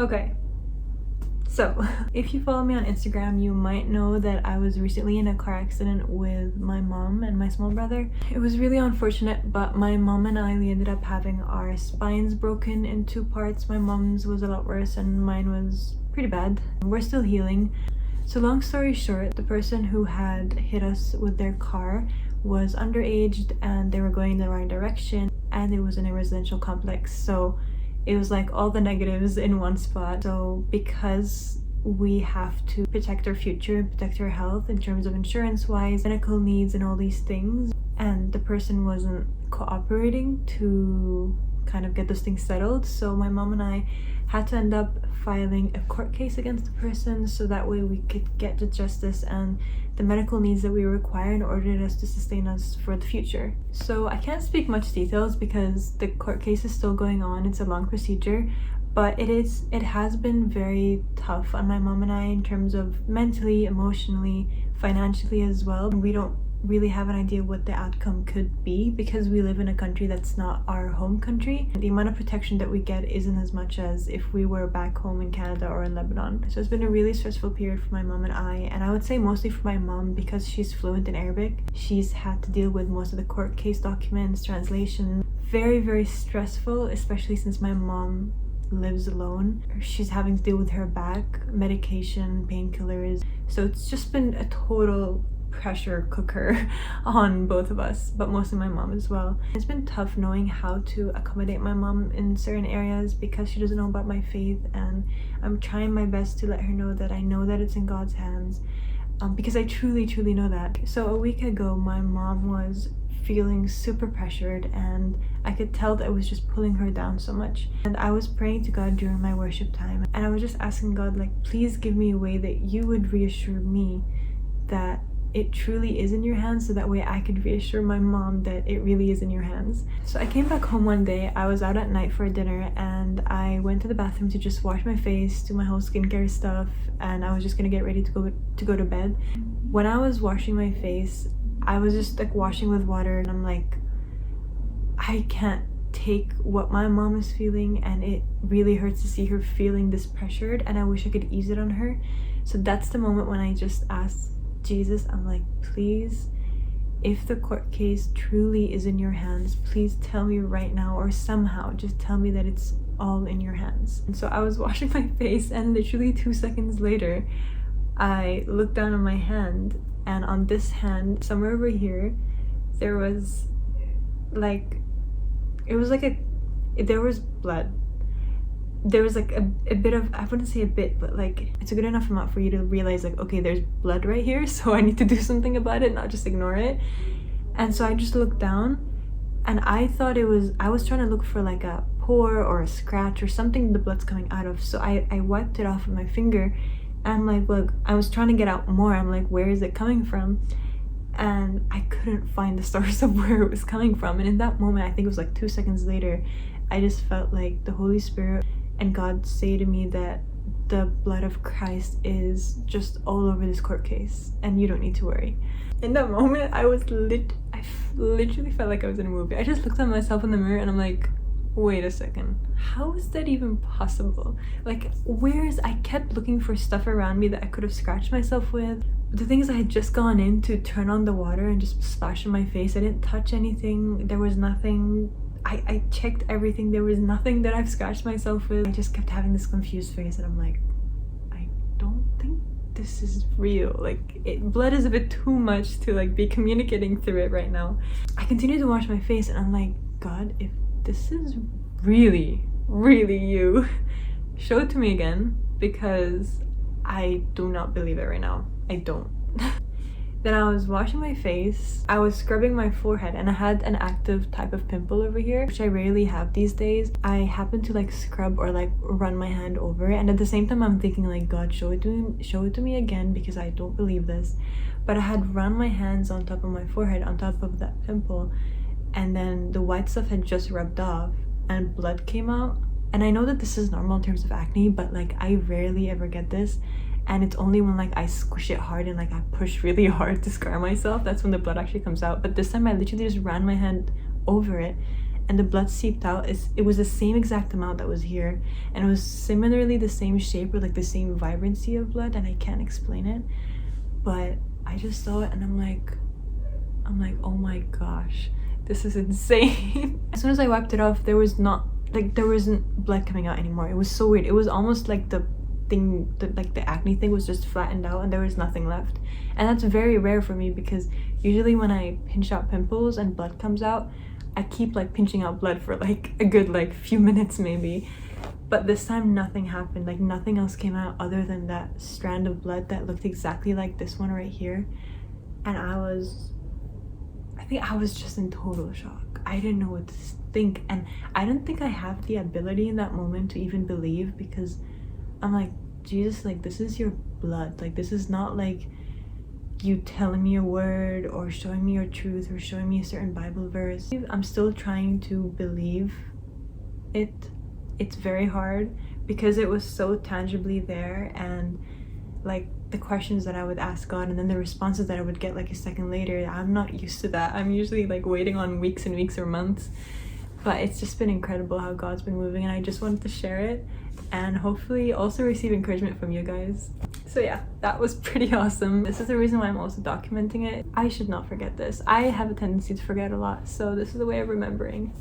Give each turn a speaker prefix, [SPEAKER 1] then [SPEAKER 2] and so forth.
[SPEAKER 1] Okay, so if you follow me on Instagram, you might know that I was recently in a car accident with my mom and my small brother. It was really unfortunate, but my mom and we ended up having our spines broken in 2 parts. My mom's was a lot worse and mine was pretty bad. We're still healing. So long story short, the person who had hit us with their car was underage and they were going in the wrong direction, and it was in a residential complex. So it was like all the negatives in one spot. So because we have to protect our future, protect our health in terms of insurance wise, medical needs and all these things, and the person wasn't cooperating to kind of get those things settled, so my mom and I had to end up filing a court case against the person so that way we could get the justice and the medical needs that we require in order to sustain us for the future. So I can't speak much details because the court case is still going on. It's a long procedure, but it has been very tough on my mom and I in terms of mentally, emotionally, financially as well. We don't really have an idea what the outcome could be because we live in a country that's not our home country. The amount of protection that we get isn't as much as if we were back home in Canada or in Lebanon. So it's been a really stressful period for my mom and I would say mostly for my mom because she's fluent in Arabic. She's had to deal with most of the court case documents, translation. Very, very stressful, especially since my mom lives alone. She's having to deal with her back, medication, painkillers. So it's just been a total pressure cooker on both of us, but mostly my mom as well. It's been tough knowing how to accommodate my mom in certain areas because she doesn't know about my faith, and I'm trying my best to let her know that I know that it's in God's hands, because I truly know that. So a week ago my mom was feeling super pressured and I could tell that it was just pulling her down so much, and I was praying to God during my worship time and I was just asking God, like, please give me a way that you would reassure me that it truly is in your hands, so that way I could reassure my mom that it really is in your hands. So I came back home one day, I was out at night for dinner and I went to the bathroom to just wash my face, do my whole skincare stuff, and I was just gonna get ready to go to bed. When I was washing my face, I was just like washing with water and I'm like, I can't take what my mom is feeling, and it really hurts to see her feeling this pressured, and I wish I could ease it on her. So that's the moment when I just asked Jesus, I'm like, please, if the court case truly is in your hands, please tell me right now, or somehow just tell me that it's all in your hands. And so I was washing my face and literally 2 seconds later I looked down on my hand, and on this hand somewhere over here there was like, it was like there was blood. There was like a bit of, I wouldn't say a bit, but like it's a good enough amount for you to realize like, okay, there's blood right here, so I need to do something about it, not just ignore it. And so I just looked down and I thought I was trying to look for like a pore or a scratch or something the blood's coming out of. So I wiped it off with my finger and I'm like, look, I was trying to get out more. I'm like, where is it coming from? And I couldn't find the source of where it was coming from. And in that moment, I think it was like 2 seconds later, I just felt like the Holy Spirit and God say to me that the blood of Christ is just all over this court case and you don't need to worry. In that moment, I literally felt like I was in a movie. I just looked at myself in the mirror and I'm like, wait a second, how is that even possible? Like, I kept looking for stuff around me that I could have scratched myself with. But the thing is, I had just gone in to turn on the water and just splash on my face. I didn't touch anything. There was nothing. I checked everything. There was nothing that I've scratched myself with. I just kept having this confused face and I'm like, I don't think this is real. Like, blood is a bit too much to like be communicating through it right now. I continued to wash my face and I'm like, God, if this is really you, show it to me again, because I do not believe it right now. I don't. Then I was washing my face, I was scrubbing my forehead, and I had an active type of pimple over here, which I rarely have these days. I happened to like scrub or like run my hand over it, and at the same time I'm thinking like, God, show it to me again, because I don't believe this. But I had run my hands on top of my forehead, on top of that pimple, and then the white stuff had just rubbed off and blood came out. And I know that this is normal in terms of acne, but like I rarely ever get this. And it's only when like I squish it hard and like I push really hard to scar myself, that's when the blood actually comes out. But this time I literally just ran my hand over it and the blood seeped out. It was the same exact amount that was here, and it was similarly the same shape or like the same vibrancy of blood, and I can't explain it, but I just saw it and I'm like, oh my gosh, this is insane. As soon as I wiped it off, there wasn't blood coming out anymore. It was so weird. It was almost like the acne thing was just flattened out and there was nothing left. And that's very rare for me, because usually when I pinch out pimples and blood comes out, I keep like pinching out blood for like a good like few minutes maybe. But this time nothing happened. Like nothing else came out other than that strand of blood that looked exactly like this one right here. And I think I was just in total shock. I didn't know what to think, and I don't think I have the ability in that moment to even believe, because I'm like, Jesus, like this is your blood. Like this is not like you telling me a word or showing me your truth or showing me a certain Bible verse. I'm still trying to believe it. It's very hard because it was so tangibly there, and like the questions that I would ask God and then the responses that I would get like a second later, I'm not used to that. I'm usually like waiting on weeks and weeks or months. But it's just been incredible how God's been moving, and I just wanted to share it and hopefully also receive encouragement from you guys. So yeah, that was pretty awesome. This is the reason why I'm also documenting it. I should not forget this. I have a tendency to forget a lot, so this is a way of remembering.